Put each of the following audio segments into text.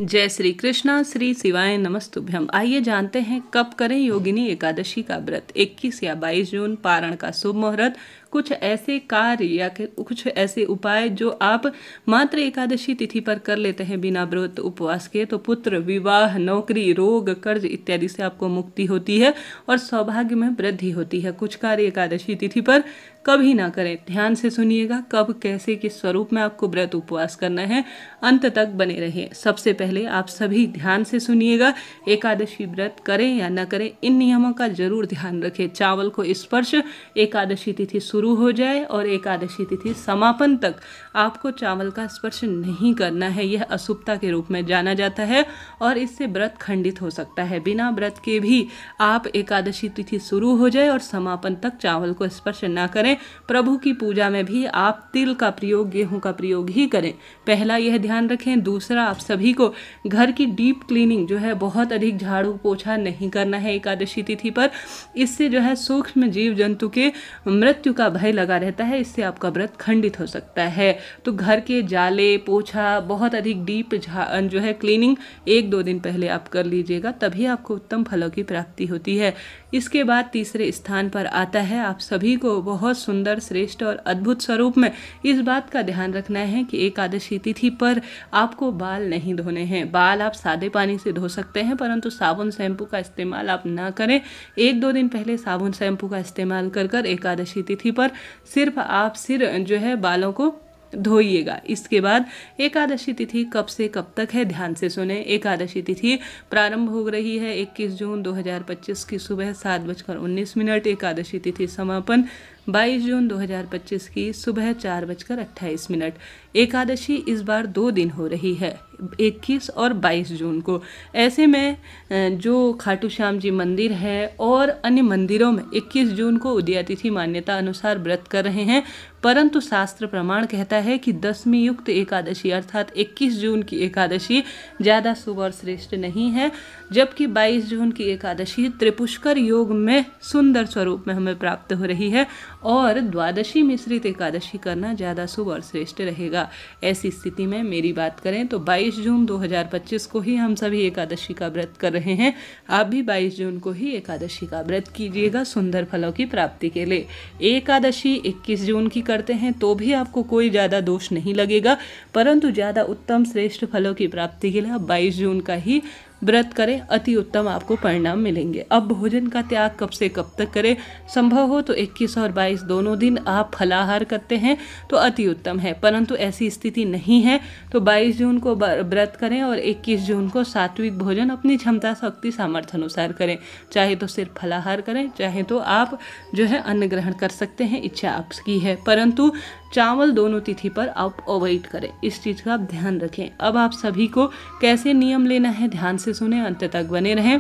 जय श्री कृष्णा, श्री शिवाय नमस्तुभ्यम। आइए जानते हैं कब करें योगिनी एकादशी का व्रत। 21 या 22 जून पारण का शुभ मुहूर्त। कुछ ऐसे कार्य या कुछ ऐसे उपाय जो आप मात्र एकादशी तिथि पर कर लेते हैं बिना व्रत उपवास के, तो पुत्र, विवाह, नौकरी, रोग, कर्ज इत्यादि से आपको मुक्ति होती है और सौभाग्य में वृद्धि होती है। कुछ कार्य एकादशी तिथि पर कभी ना करें। ध्यान से सुनिएगा कब, कैसे, किस स्वरूप में आपको व्रत उपवास करना है, अंत तक बने रहें। सबसे पहले आप सभी ध्यान से सुनिएगा, एकादशी व्रत करें या न करें, इन नियमों का जरूर ध्यान रखें। चावल को स्पर्श एकादशी तिथि शुरू हो जाए और एकादशी तिथि समापन तक आपको चावल का स्पर्श नहीं करना है। यह अशुभता के रूप में जाना जाता है और इससे व्रत खंडित हो सकता है। बिना व्रत के भी आप एकादशी तिथि शुरू हो जाए और समापन तक चावल को स्पर्श ना करें। प्रभु की पूजा में भी आप तिल का प्रयोग, गेहूं का प्रयोग ही करें। पहला यह ध्यान रखें। दूसरा, आप सभी को घर की डीप क्लीनिंग जो है, बहुत अधिक झाड़ू पोछा नहीं करना है एकादशी तिथि पर। इससे जो है सूक्ष्म जीव जंतु के मृत्यु का भय लगा रहता है, इससे आपका व्रत खंडित हो सकता है। तो घर के जाले, पोछा, बहुत अधिक डीप जो है क्लीनिंग 1-2 दिन पहले आप कर लीजिएगा, तभी आपको उत्तम फलों की प्राप्ति होती है। इसके बाद तीसरे स्थान पर आता है, आप सभी को बहुत सुंदर, श्रेष्ठ और अद्भुत स्वरूप में इस बात का ध्यान रखना है कि एकादशी तिथि पर आपको बाल नहीं धोने हैं। बाल आप सादे पानी से धो सकते हैं, परंतु साबुन शैम्पू का इस्तेमाल आप ना करें। 1-2 दिन पहले साबुन शैम्पू का इस्तेमाल कर एकादशी तिथि पर सिर्फ आप सिर जो है बालों को धोइएगा। इसके बाद एकादशी तिथि कब से कब तक है, ध्यान से सुने। एकादशी तिथि प्रारंभ हो रही है 21 जून 2025 की सुबह 7:19। एकादशी तिथि समापन 22 जून 2025 की सुबह 4:28। एकादशी इस बार 2 दिन हो रही है, 21 और 22 जून को। ऐसे में जो खाटू श्याम जी मंदिर है और अन्य मंदिरों में 21 जून को उदया तिथि मान्यता अनुसार व्रत कर रहे हैं, परंतु शास्त्र प्रमाण कहता है कि 10वीं युक्त एकादशी अर्थात 21 जून की एकादशी ज़्यादा शुभ और श्रेष्ठ नहीं है, जबकि 22 जून की एकादशी त्रिपुष्कर योग में सुंदर स्वरूप में हमें प्राप्त हो रही है और द्वादशी मिश्रित एकादशी करना ज़्यादा शुभ और श्रेष्ठ रहेगा। ऐसी स्थिति में मेरी बात करें तो 22 जून 2025 को ही हम सभी एकादशी का व्रत कर रहे हैं। आप भी 22 जून को ही एकादशी का व्रत कीजिएगा सुंदर फलों की प्राप्ति के लिए। एकादशी 21 जून की करते हैं तो भी आपको कोई ज़्यादा दोष नहीं लगेगा, परंतु ज़्यादा उत्तम श्रेष्ठ फलों की प्राप्ति के लिए आप 22 जून का ही व्रत करें, अति उत्तम आपको परिणाम मिलेंगे। अब भोजन का त्याग कब से कब तक करें, संभव हो तो 21 और 22 दोनों दिन आप फलाहार करते हैं तो अति उत्तम है, परंतु ऐसी स्थिति नहीं है तो 22 जून को व्रत करें और 21 जून को सात्विक भोजन अपनी क्षमता, शक्ति, सामर्थ्य अनुसार करें। चाहे तो सिर्फ फलाहार करें, चाहे तो आप जो है अन्न ग्रहण कर सकते हैं, इच्छा आपकी है, परंतु चावल दोनों तिथि पर आप अवॉइड करें। इस चीज़ का आप ध्यान रखें। अब आप सभी को कैसे नियम लेना है, ध्यान से सुने, अंत तक बने रहें।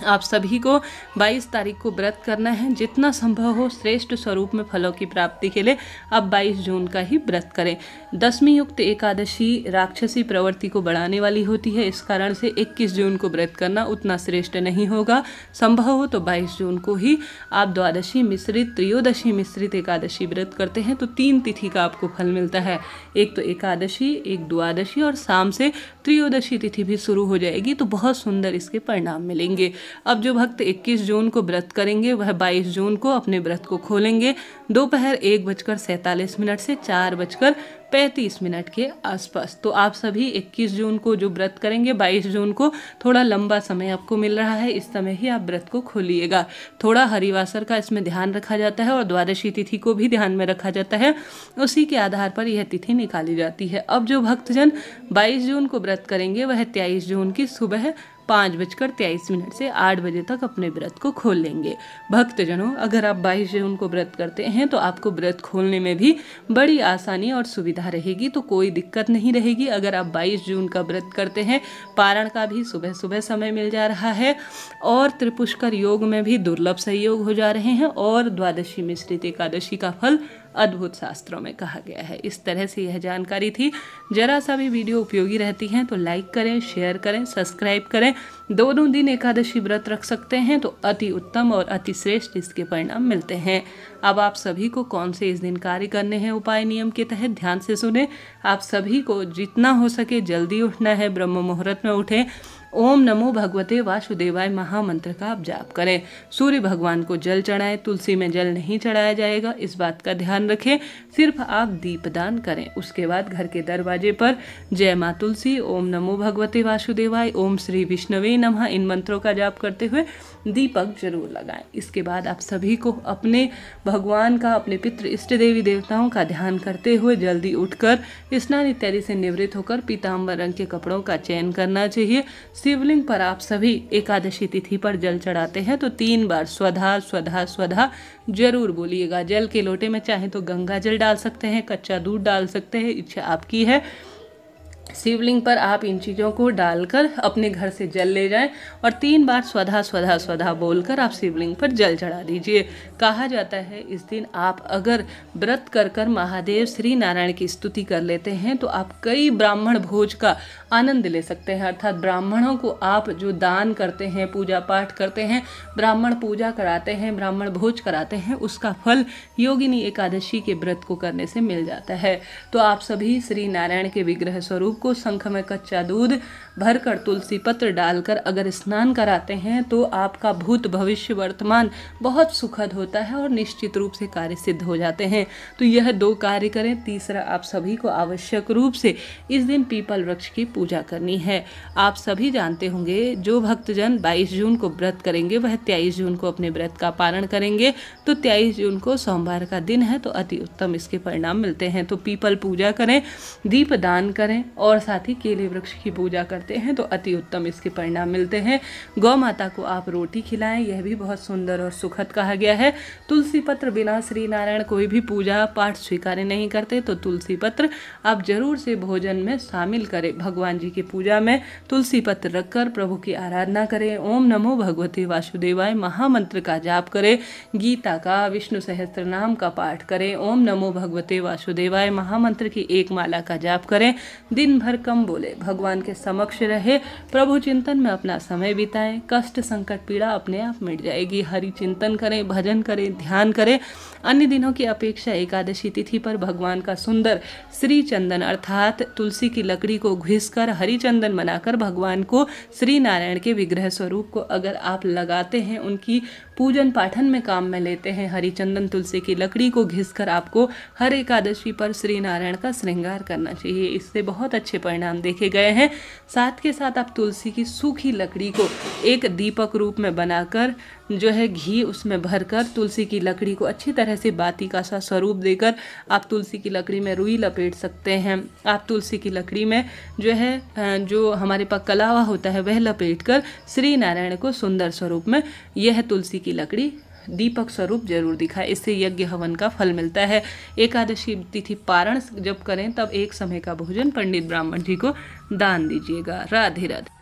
आप सभी को 22 तारीख को व्रत करना है। जितना संभव हो श्रेष्ठ स्वरूप में फलों की प्राप्ति के लिए आप 22 जून का ही व्रत करें। 10वीं युक्त एकादशी राक्षसी प्रवृत्ति को बढ़ाने वाली होती है, इस कारण से 21 जून को व्रत करना उतना श्रेष्ठ नहीं होगा। संभव हो तो 22 जून को ही आप द्वादशी मिश्रित, त्रयोदशी मिश्रित एकादशी व्रत करते हैं तो 3 तिथि का आपको फल मिलता है। एक तो एकादशी, एक द्वादशी और शाम से त्रयोदशी तिथि भी शुरू हो जाएगी, तो बहुत सुंदर इसके परिणाम मिलेंगे। अब जो भक्त 21 जून को व्रत करेंगे वह 22 जून को अपने व्रत को खोलेंगे दोपहर 1:47 से 4:35 के आसपास। तो आप सभी 21 जून को जो व्रत करेंगे, 22 जून को थोड़ा लंबा समय आपको मिल रहा है, इस समय ही आप व्रत को खोलिएगा। थोड़ा हरिवासर का इसमें ध्यान रखा जाता है और द्वादशी तिथि को भी ध्यान में रखा जाता है, उसी के आधार पर यह तिथि निकाली जाती है। अब जो भक्तजन 22 जून को व्रत करेंगे वह 23 जून की सुबह 5:23 से 8 बजे तक अपने व्रत को खोल लेंगे। भक्तजनों, अगर आप 22 जून को व्रत करते हैं तो आपको व्रत खोलने में भी बड़ी आसानी और सुविधा रहेगी, तो कोई दिक्कत नहीं रहेगी। अगर आप 22 जून का व्रत करते हैं, पारण का भी सुबह सुबह समय मिल जा रहा है और त्रिपुष्कर योग में भी दुर्लभ सहयोग हो जा रहे हैं और द्वादशी मिश्रित एकादशी का फल अद्भुत शास्त्रों में कहा गया है। इस तरह से यह जानकारी थी। जरा सा भी वीडियो उपयोगी रहती है तो लाइक करें, शेयर करें, सब्सक्राइब करें। दोनों दिन एकादशी व्रत रख सकते हैं तो अति उत्तम और अति श्रेष्ठ इसके परिणाम मिलते हैं। अब आप सभी को कौन से इस दिन कार्य करने हैं उपाय नियम के तहत ध्यान से सुने। आप सभी को जितना हो सके जल्दी उठना है, ब्रह्म मुहूर्त में उठें। ओम नमो भगवते वासुदेवाय महामंत्र का आप जाप करें। सूर्य भगवान को जल चढ़ाएं, तुलसी में जल नहीं चढ़ाया जाएगा, इस बात का ध्यान रखें। सिर्फ आप दीपदान करें। उसके बाद घर के दरवाजे पर जय माँ तुलसी, ओम नमो भगवते वासुदेवाय, ओम श्री विष्णवे नमः इन मंत्रों का जाप करते हुए दीपक जरूर लगाएं। इसके बाद आप सभी को अपने भगवान का, अपने पितृ इष्ट देवी देवताओं का ध्यान करते हुए जल्दी उठकर स्नान इत्यादि से निवृत्त होकर पीताम्बर रंग के कपड़ों का चयन करना चाहिए। शिवलिंग पर आप सभी एकादशी तिथि पर जल चढ़ाते हैं तो 3 बार स्वधा स्वधा स्वधा जरूर बोलिएगा। जल के लोटे में चाहे तो गंगा जल डाल सकते हैं, कच्चा दूध डाल सकते हैं, इच्छा आपकी है। शिवलिंग पर आप इन चीज़ों को डालकर अपने घर से जल ले जाएं और 3 बार स्वधा स्वधा स्वधा बोलकर आप शिवलिंग पर जल चढ़ा दीजिए। कहा जाता है इस दिन आप अगर व्रत कर कर महादेव श्री नारायण की स्तुति कर लेते हैं तो आप कई ब्राह्मण भोज का आनंद ले सकते हैं। अर्थात ब्राह्मणों को आप जो दान करते हैं, पूजा पाठ करते हैं, ब्राह्मण पूजा कराते हैं, ब्राह्मण भोज कराते हैं, उसका फल योगिनी एकादशी के व्रत को करने से मिल जाता है। तो आप सभी श्री नारायण के विग्रह स्वरूप को शंख में कच्चा दूध भरकर तुलसी पत्र डालकर अगर स्नान कराते हैं तो आपका भूत भविष्य वर्तमान बहुत सुखद होता है और निश्चित रूप से कार्य सिद्ध हो जाते हैं। तो यह 2 कार्य करें। तीसरा, आप सभी को आवश्यक रूप से इस दिन पीपल वृक्ष की पूजा करनी है। आप सभी जानते होंगे जो भक्तजन 22 जून को व्रत करेंगे वह 23 जून को अपने व्रत का पारण करेंगे। तो 23 जून को सोमवार का दिन है तो अति उत्तम इसके परिणाम मिलते हैं। तो पीपल पूजा करें, दीप दान करें और साथ ही केले वृक्ष की पूजा करते हैं तो अति उत्तम इसके परिणाम मिलते हैं। गौ माता को आप रोटी खिलाएं, यह भी बहुत सुंदर और सुखद कहा गया है। तुलसी पत्र बिना श्री नारायण कोई भी पूजा पाठ स्वीकार नहीं करते तो तुलसी पत्र आप जरूर से भोजन में शामिल करें। भगवान जी की पूजा में तुलसी पत्र रखकर प्रभु की आराधना करें। ओम नमो भगवते वासुदेवाय महामंत्र का जाप करें। गीता का, विष्णु सहस्त्र नाम का पाठ करें। ओम नमो भगवते वासुदेवाय महामंत्र की 1 माला का जाप करें। दिन भर कम बोले, भगवान के समक्ष रहे, प्रभु चिंतन में अपना समय बिताएं। कष्ट संकट पीड़ा अपने आप मिट जाएगी। हरि चिंतन करें, भजन करें, ध्यान करें। अन्य दिनों की अपेक्षा एकादशी तिथि पर भगवान का सुंदर श्री चंदन अर्थात तुलसी की लकड़ी को घिसकर हरि चंदन बनाकर भगवान को श्री नारायण के विग्रह स्वरूप को अगर आप लगाते हैं, उनकी पूजन पाठन में काम में लेते हैं, हरिचंदन तुलसी की लकड़ी को घिसकर आपको हर एकादशी पर श्री नारायण का श्रृंगार करना चाहिए। इससे बहुत अच्छे परिणाम देखे गए हैं। साथ के साथ आप तुलसी की सूखी लकड़ी को एक दीपक रूप में बनाकर जो है घी उसमें भरकर तुलसी की लकड़ी को अच्छी तरह से बाती का सा स्वरूप देकर आप तुलसी की लकड़ी में रुई लपेट सकते हैं। आप तुलसी की लकड़ी में जो है जो हमारे पास कलावा होता है वह लपेट कर श्री नारायण को सुंदर स्वरूप में यह तुलसी की लकड़ी दीपक स्वरूप जरूर दिखाए। इससे यज्ञ हवन का फल मिलता है। एकादशी तिथि पारण जब करें तब 1 समय का भोजन पंडित ब्राह्मण जी को दान दीजिएगा। राधे राधे।